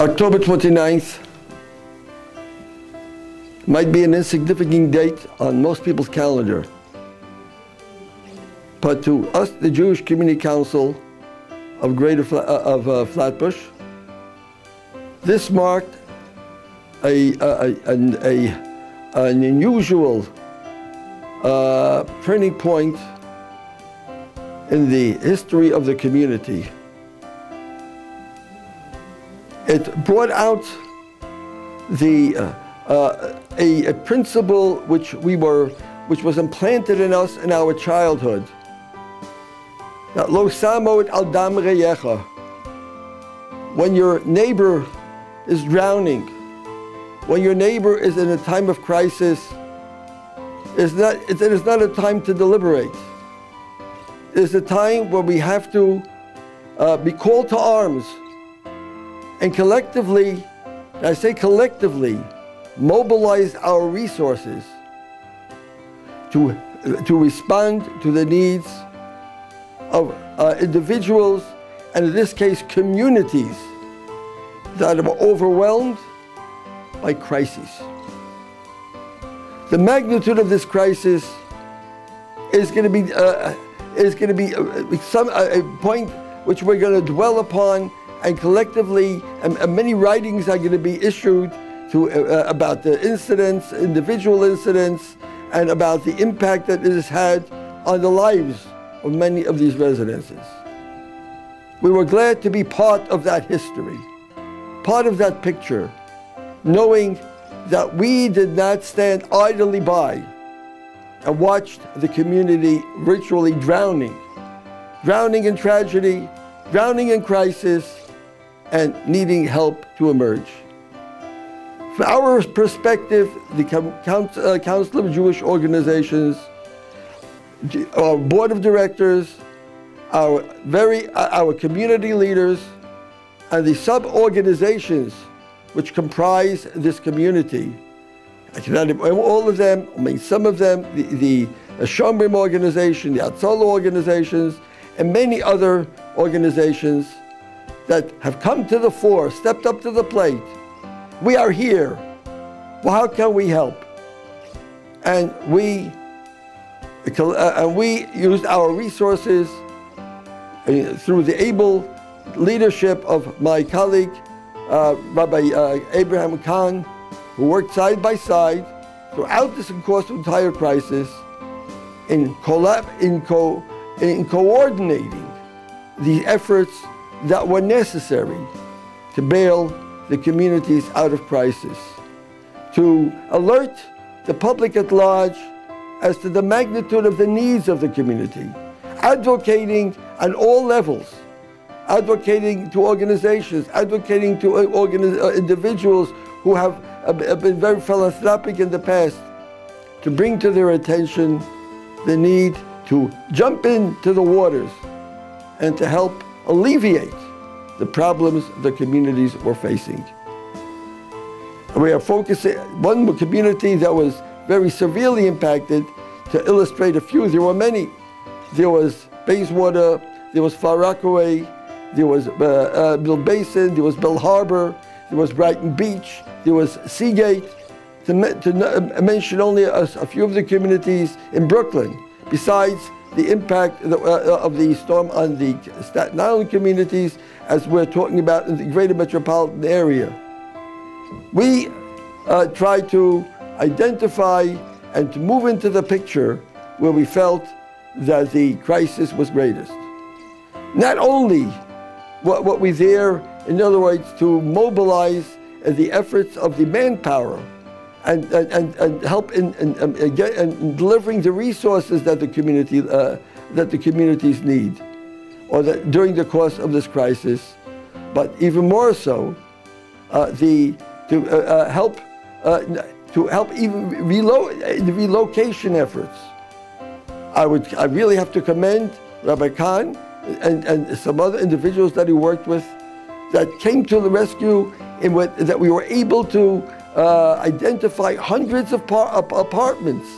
October 29th might be an insignificant date on most people's calendar, but to us, the Jewish Community Council of Flatbush, this marked an unusual turning point in the history of the community. It brought out a principle which was implanted in us in our childhood. That lo samo et al dam reyecha. When your neighbor is drowning, when your neighbor is in a time of crisis, it is not a time to deliberate. It is a time where we have to be called to arms and collectively, and I say collectively, mobilize our resources to respond to the needs of individuals, and in this case, communities that are overwhelmed by crises. The magnitude of this crisis is going to be a point which we're going to dwell upon, and collectively, and many writings are going to be issued about the incidents, individual incidents, and about the impact that it has had on the lives of many of these residences. We were glad to be part of that history, part of that picture, knowing that we did not stand idly by and watched the community virtually drowning in tragedy, drowning in crisis, and needing help to emerge. From our perspective, the Council of Jewish Organizations, our board of directors, our community leaders, and the sub-organizations which comprise this community. I cannot name all of them, I mean some of them, the Shomrim organization, the Hatzalah organizations, and many other organizations that have come to the fore, stepped up to the plate. We are here. Well, how can we help? And we used our resources through the able leadership of my colleague, Rabbi Abraham Kahn, who worked side by side throughout this course of entire crisis in coordinating the efforts that were necessary to bail the communities out of crisis, to alert the public at large as to the magnitude of the needs of the community, advocating on all levels, advocating to organizations, advocating to individuals who have been very philanthropic in the past, to bring to their attention the need to jump into the waters and to help alleviate the problems the communities were facing. We are focusing one community that was very severely impacted. To illustrate a few, there were many. There was Bayswater, there was Far Rockaway, there was Mill Basin, there was Bell Harbor, there was Brighton Beach, there was Seagate, to mention only a few of the communities in Brooklyn, besides the impact of the storm on the Staten Island communities, as we're talking about in the greater metropolitan area. We try to identify and to move into the picture where we felt that the crisis was greatest. Not only what we there, in other words, to mobilize the efforts of the manpower and help in delivering the resources that the communities need, or that during the course of this crisis, but even more so, to help even the relocation efforts. I really have to commend Rabbi Kahn and some other individuals that he worked with that came to the rescue, that we were able to identify hundreds of apartments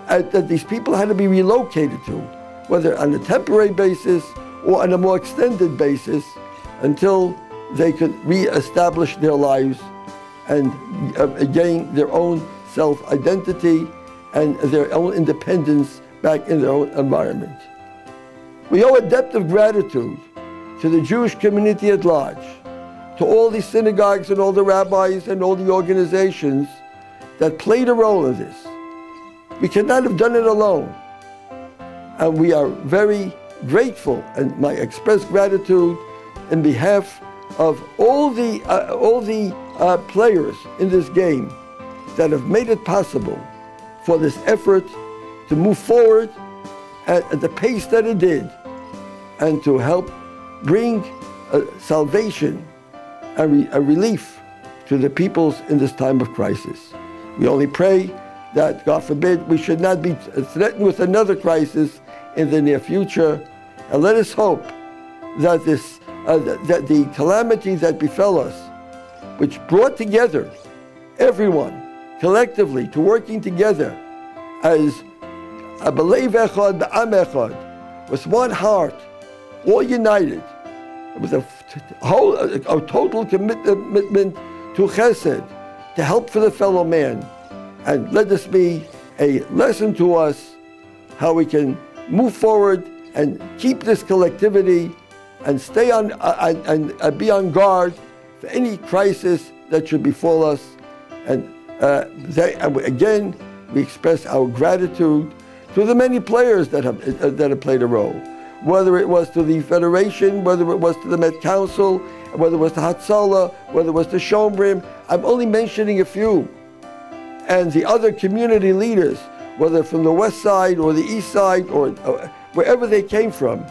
that these people had to be relocated to, whether on a temporary basis or on a more extended basis, until they could re-establish their lives and gain their own self-identity and their own independence back in their own environment. We owe a debt of gratitude to the Jewish community at large, to all the synagogues and all the rabbis and all the organizations that played a role in this. We could not have done it alone. And we are very grateful, and I express gratitude in behalf of all the players in this game that have made it possible for this effort to move forward at the pace that it did, and to help bring salvation and a relief to the peoples in this time of crisis. We only pray that, God forbid, we should not be threatened with another crisis in the near future, and let us hope that that the calamity that befell us, which brought together everyone collectively to working together as a belev echad, be'am echad, with one heart, all united, with a total commitment to chesed, to help for the fellow man. And let this be a lesson to us how we can move forward and keep this collectivity and stay on and be on guard for any crisis that should befall us. And again, we express our gratitude to the many players that have played a role, whether it was to the Federation, whether it was to the Met Council, whether it was to Hatzalah, whether it was to Shomrim. I'm only mentioning a few. And the other community leaders, whether from the west side or the east side or wherever they came from.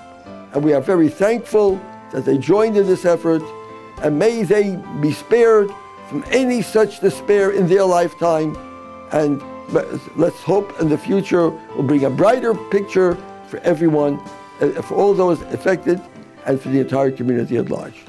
And we are very thankful that they joined in this effort, and may they be spared from any such despair in their lifetime. And let's hope in the future will bring a brighter picture for everyone, for all those affected, and for the entire community at large.